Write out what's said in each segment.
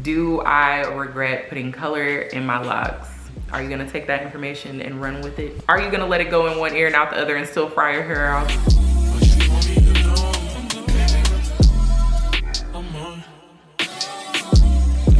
Do I regret putting color in my locks? Are you gonna take that information and run with it? Are you gonna let it go in one ear and out the other and still fry your hair off?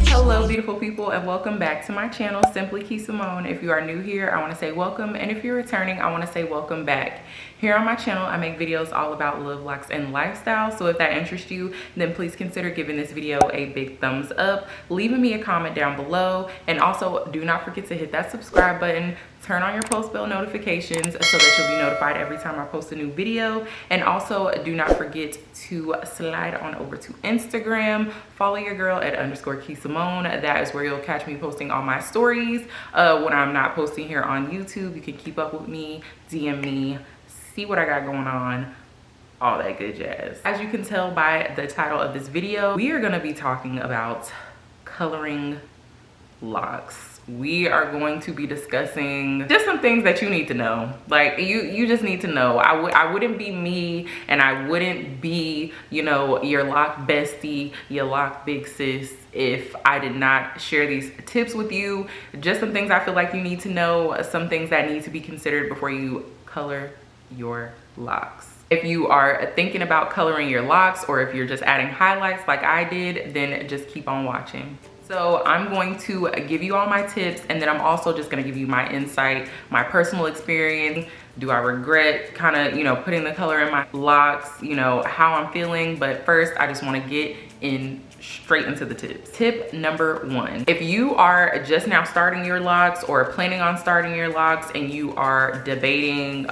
Hello beautiful people, and welcome back to my channel, Simply Kee Samone. If you are new here, I want to say welcome, and if you're returning, I want to say welcome back. Here on my channel, I make videos all about love, locks, and lifestyle. So if that interests you, then please consider giving this video a big thumbs up, leaving me a comment down below, and also do not forget to hit that subscribe button, turn on your post bell notifications so that you'll be notified every time I post a new video. And also do not forget to slide on over to Instagram, follow your girl at _Kee Samone. That is where you'll catch me posting all my stories when I'm not posting here on YouTube. You can keep up with me, DM me, see what I got going on, all that good jazz. As you can tell by the title of this video, we are going to be talking about coloring locks. We are going to be discussing just some things that you need to know. Like you just need to know. I wouldn't be me, and I wouldn't be, you know, your lock bestie, your lock big sis, if I did not share these tips with you. Just some things I feel like you need to know, some things that need to be considered before you color your locks. If you are thinking about coloring your locks, or if you're just adding highlights like I did, then just keep on watching. So I'm going to give you all my tips, and then I'm also just going to give you my insight, my personal experience. Do I regret kind of, you know, putting the color in my locks, you know, how I'm feeling. But first, I just want to get straight into the tips. Tip number 1, if you are just now starting your locks or planning on starting your locks and you are debating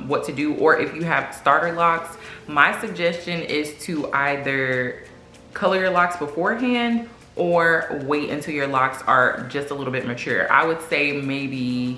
what to do, or if you have starter locks, my suggestion is to either color your locks beforehand or wait until your locks are just a little bit mature. I would say maybe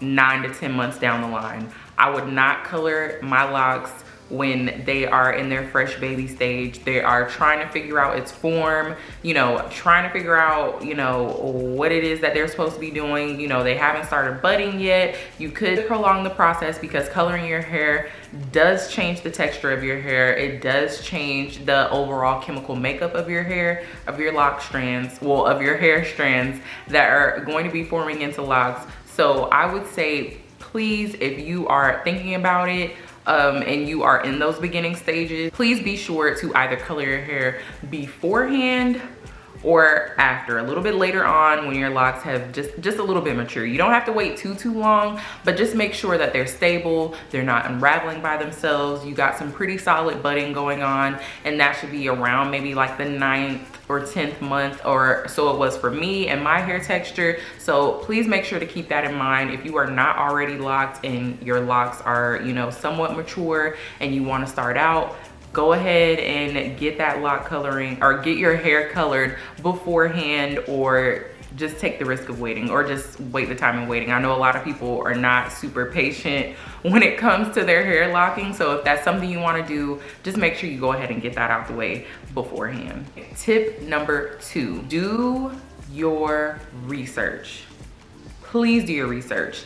9 to 10 months down the line. I would not color my locks when they are in their fresh baby stage. They are trying to figure out its form, you know, trying to figure out, you know, what it is that they're supposed to be doing. You know, they haven't started budding yet. You could prolong the process because coloring your hair does change the texture of your hair. It does change the overall chemical makeup of your hair, of your lock strands, well, of your hair strands that are going to be forming into locks. So I would say, please, if you are thinking about it, and you are in those beginning stages, please be sure to either color your hair beforehand or after, a little bit later on when your locks have just a little bit mature. You don't have to wait too long, but just make sure that they're stable, they're not unraveling by themselves. You got some pretty solid budding going on, and that should be around maybe like the 9th or 10th month, or so it was for me and my hair texture. So please make sure to keep that in mind. If you are not already locked and your locks are, you know, somewhat mature and you want to start out, go ahead and get that lock coloring, or get your hair colored beforehand, or just take the risk of waiting, or just wait the time of waiting. I know a lot of people are not super patient when it comes to their hair locking. So if that's something you want to do, just make sure you go ahead and get that out the way beforehand. Tip number 2, do your research. Please do your research.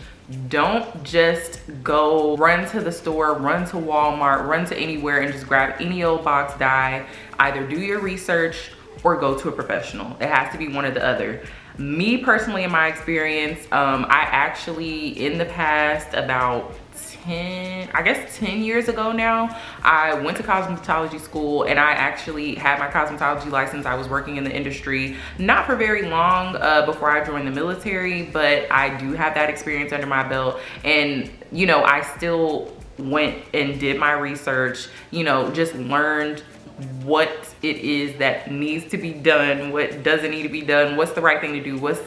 Don't just go run to the store, run to Walmart, run to anywhere and just grab any old box dye. Either do your research or go to a professional. It has to be one or the other. Me personally, in my experience, I actually, in the past, about 10 years ago now, I went to cosmetology school, and I actually had my cosmetology license. I was working in the industry not for very long before I joined the military, but I do have that experience under my belt. And you know, I still went and did my research, you know, just learned what it is that needs to be done, what doesn't need to be done, what's the right thing to do, what's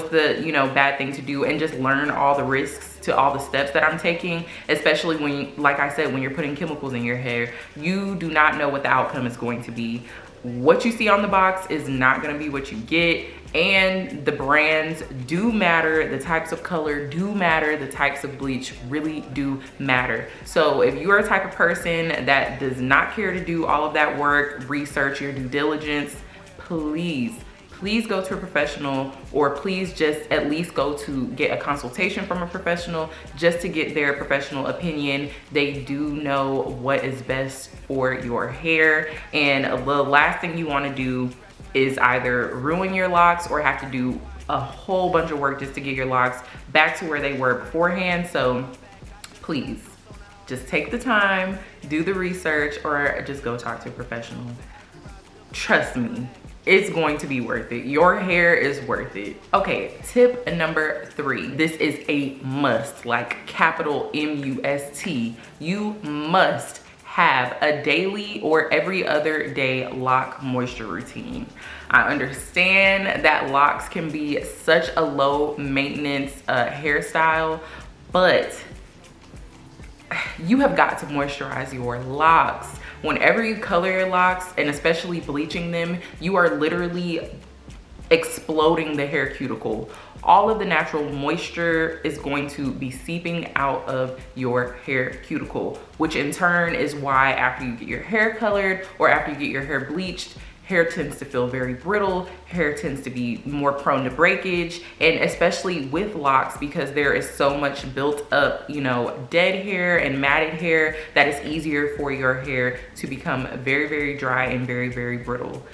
the, you know, bad thing to do, and just learn all the risks to all the steps that I'm taking. Especially when, like I said, when you're putting chemicals in your hair, you do not know what the outcome is going to be. What you see on the box is not going to be what you get, and the brands do matter, the types of color do matter, the types of bleach really do matter. So if you are a type of person that does not care to do all of that work, research, your due diligence, please go to a professional, or please just at least go to get a consultation from a professional just to get their professional opinion. They do know what is best for your hair. And the last thing you want to do is either ruin your locks or have to do a whole bunch of work just to get your locks back to where they were beforehand. So please just take the time, do the research, or just go talk to a professional. Trust me, it's going to be worth it. Your hair is worth it. Okay, tip number 3. This is a must, like capital M-U-S-T. You must have a daily or every other day lock moisture routine. I understand that locks can be such a low maintenance hairstyle, but you have got to moisturize your locks. Whenever you color your locks, and especially bleaching them, you are literally exploding the hair cuticle. All of the natural moisture is going to be seeping out of your hair cuticle, which in turn is why after you get your hair colored or after you get your hair bleached, hair tends to feel very brittle, hair tends to be more prone to breakage, and especially with locks, because there is so much built up, you know, dead hair and matted hair, that it's easier for your hair to become very, very dry and very, very brittle.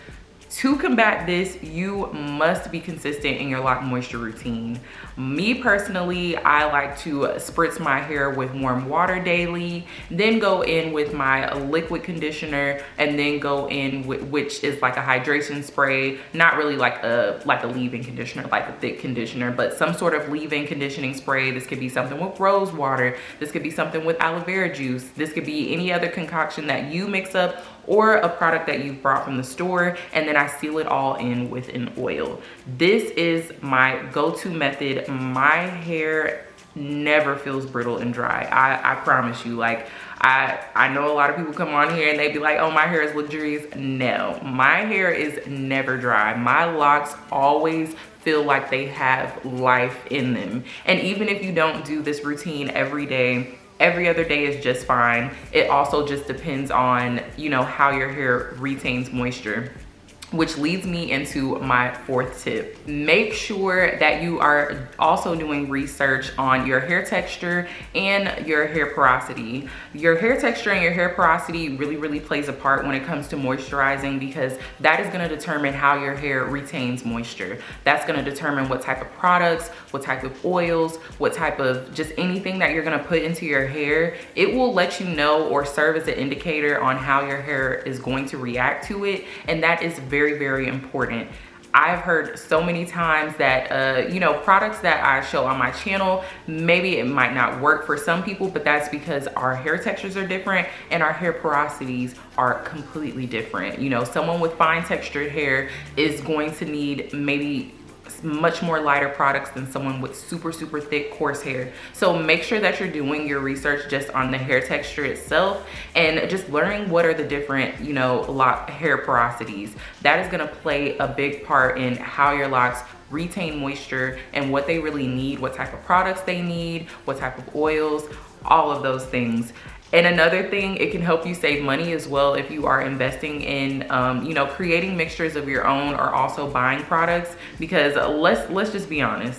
To combat this, you must be consistent in your lock moisture routine. Me personally, I like to spritz my hair with warm water daily, then go in with my liquid conditioner, and then go in with, which is like a hydration spray, not really like a leave-in conditioner, like a thick conditioner, but some sort of leave-in conditioning spray. This could be something with rose water. This could be something with aloe vera juice. This could be any other concoction that you mix up or a product that you've brought from the store, and then I seal it all in with an oil. This is my go-to method. My hair never feels brittle and dry. I promise you. Like, I know a lot of people come on here and they be like, oh, my hair is luxurious. No, my hair is never dry. My locks always feel like they have life in them. And even if you don't do this routine every day, every other day is just fine. It also just depends on, you know, how your hair retains moisture. Which leads me into my 4th tip. Make sure that you are also doing research on your hair texture and your hair porosity. Your hair texture and your hair porosity really, really plays a part when it comes to moisturizing, because that is gonna determine how your hair retains moisture. That's gonna determine what type of products, what type of oils, what type of just anything that you're gonna put into your hair. It will let you know or serve as an indicator on how your hair is going to react to it, and that is very, very important. I've heard so many times that, you know, products that I show on my channel, maybe it might not work for some people, but that's because our hair textures are different and our hair porosities are completely different. You know, someone with fine textured hair is going to need maybe much more lighter products than someone with super, super thick, coarse hair. So make sure that you're doing your research just on the hair texture itself and just learning what are the different, you know, hair porosities. That is gonna play a big part in how your locks retain moisture and what they really need, what type of products they need, what type of oils, all of those things. And another thing, it can help you save money as well if you are investing in, you know, creating mixtures of your own or also buying products, because let's just be honest,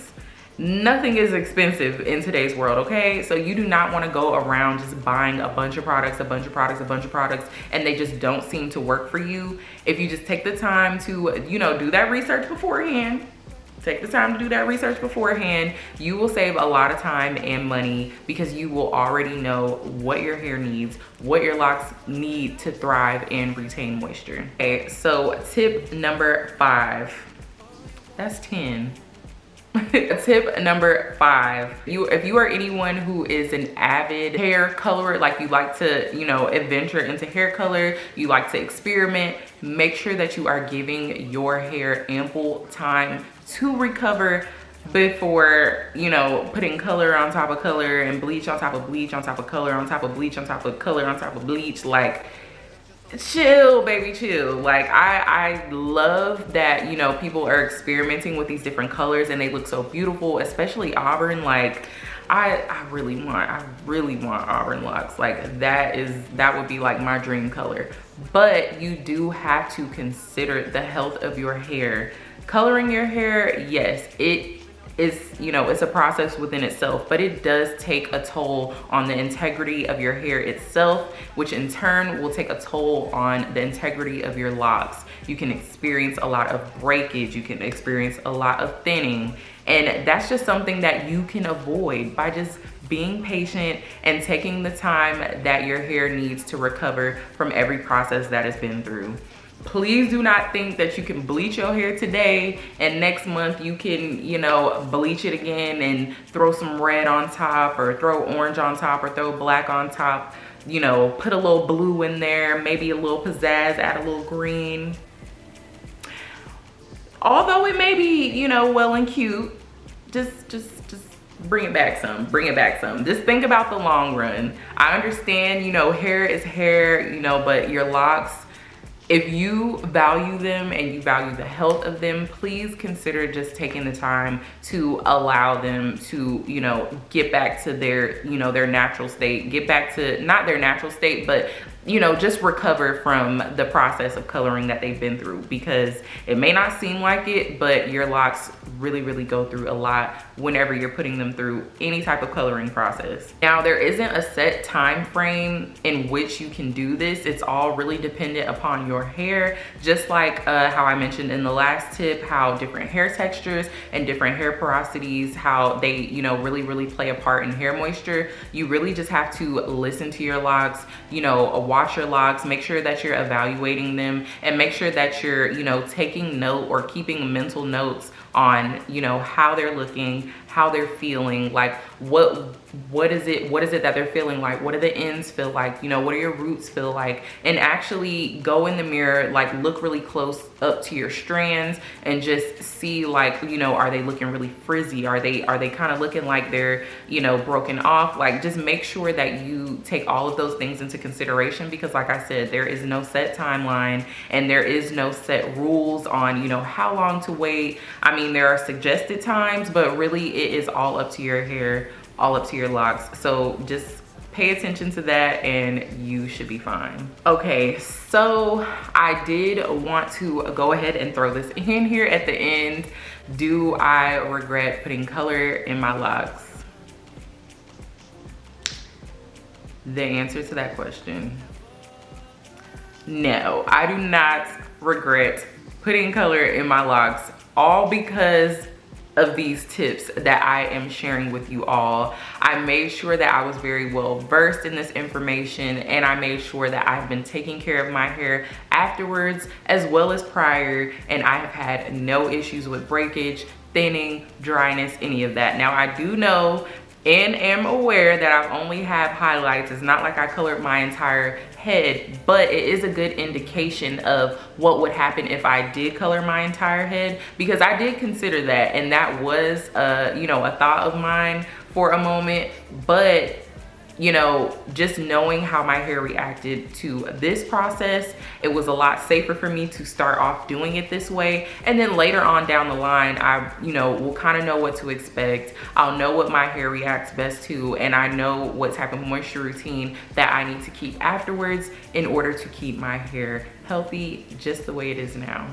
nothing is expensive in today's world, okay? So you do not want to go around just buying a bunch of products, and they just don't seem to work for you. If you just take the time to, you know, do that research beforehand, you will save a lot of time and money, because you will already know what your hair needs, what your locks need to thrive and retain moisture. Okay, so tip number 5, that's 10. Tip number 5, if you are anyone who is an avid hair colorer, like you like to, you know, adventure into hair color, you like to experiment, make sure that you are giving your hair ample time to recover before, you know, putting color on top of color and bleach on top of bleach on top of color on top of bleach on top of color on top of bleach. Like, chill, baby, chill. Like, I love that, you know, people are experimenting with these different colors and they look so beautiful, especially auburn. Like, I really want auburn locks. Like, that would be like my dream color. But you do have to consider the health of your hair. Coloring your hair, yes, it is, you know, it's a process within itself, but it does take a toll on the integrity of your hair itself, which in turn will take a toll on the integrity of your locks. You can experience a lot of breakage, you can experience a lot of thinning, and that's just something that you can avoid by just being patient and taking the time that your hair needs to recover from every process that it's been through. Please do not think that you can bleach your hair today and next month you can, you know, bleach it again and throw some red on top or throw orange on top or throw black on top. You know, put a little blue in there, maybe a little pizzazz, add a little green. Although it may be, you know, well and cute, just bring it back some, bring it back some. Just think about the long run. I understand, you know, hair is hair, you know, but your locks, if you value them and you value the health of them, please consider just taking the time to allow them to, you know, get back to their, you know, their natural state, get back to, not their natural state, but, you know, just recover from the process of coloring that they've been through, because it may not seem like it, but your locks really go through a lot whenever you're putting them through any type of coloring process. Now, there isn't a set time frame in which you can do this. It's all really dependent upon your hair, just like how I mentioned in the last tip, how different hair textures and different hair porosities, how they, you know, really play a part in hair moisture. You really just have to listen to your locks, you know, wash your locks, make sure that you're evaluating them, and make sure that you're, you know, taking note or keeping mental notes on, you know, how they're looking, how they're feeling, like what is it that they're feeling like, what do the ends feel like, you know, what do your roots feel like, and actually go in the mirror, like look really close up to your strands and just see, like, you know, are they looking really frizzy, are they kind of looking like they're, you know, broken off. Like, just make sure that you take all of those things into consideration, because like I said, there is no set timeline and there is no set rules on, you know, how long to wait. I mean, there are suggested times, but really it is all up to your hair, all up to your locks. So just pay attention to that and you should be fine. Okay, so I did want to go ahead and throw this in here at the end. Do I regret putting color in my locks? The answer to that question, no, I do not regret putting color in my locks, all because of these tips that I am sharing with you all. I made sure that I was very well versed in this information, and I made sure that I've been taking care of my hair afterwards as well as prior, and I have had no issues with breakage, thinning, dryness, any of that. Now, I do know and am aware that I've only have highlights. It's not like I colored my entire head, but it is a good indication of what would happen if I did color my entire head, because I did consider that, and that was you know, a thought of mine for a moment. But you know, just knowing how my hair reacted to this process, it was a lot safer for me to start off doing it this way. And then later on down the line, I, you know, will kind of know what to expect. I'll know what my hair reacts best to, and I know what type of moisture routine that I need to keep afterwards in order to keep my hair healthy just the way it is now.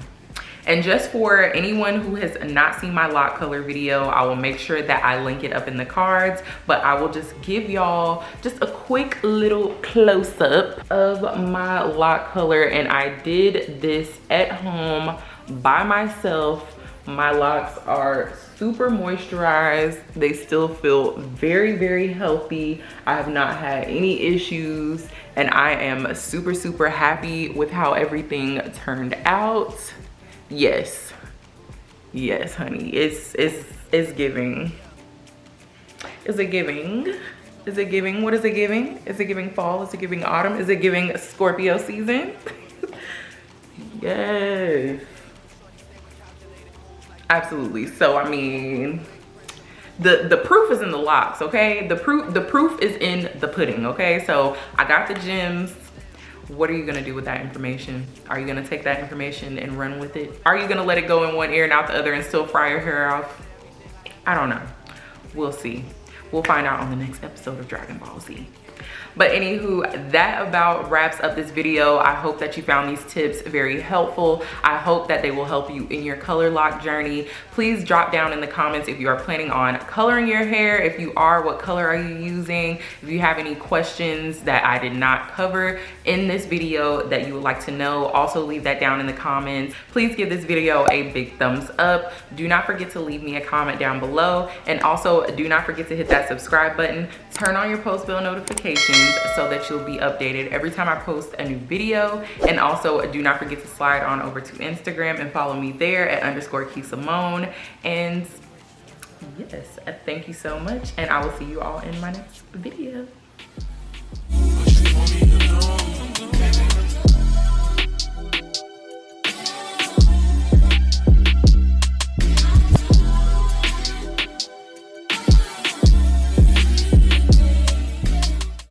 And just for anyone who has not seen my lock color video, I will make sure that I link it up in the cards, but I will just give y'all just a quick little close-up of my lock color. And I did this at home by myself. My locks are super moisturized. They still feel very healthy. I have not had any issues, and I am super happy with how everything turned out. Yes, honey, it's giving. Is it giving? Is it giving? What is it giving? Is it giving fall? Is it giving autumn? Is it giving Scorpio season? Yes, absolutely. So I mean, the proof is in the locks, okay? The proof is in the pudding, okay? So I got the gems. What are you gonna do with that information? Are you gonna take that information and run with it? Are you gonna let it go in one ear and out the other and still fry your hair off? I don't know. We'll see. We'll find out on the next episode of Dragon Ball Z. But anywho, that about wraps up this video. I hope that you found these tips very helpful. I hope that they will help you in your color lock journey. Please drop down in the comments if you are planning on coloring your hair. If you are, what color are you using? If you have any questions that I did not cover in this video that you would like to know, also leave that down in the comments. Please give this video a big thumbs up. Do not forget to leave me a comment down below, and also do not forget to hit that subscribe button. Turn on your post bell notifications so that you'll be updated every time I post a new video. And also do not forget to slide on over to Instagram and follow me there at _Kee Samone. And yes, thank you so much, and I will see you all in my next video.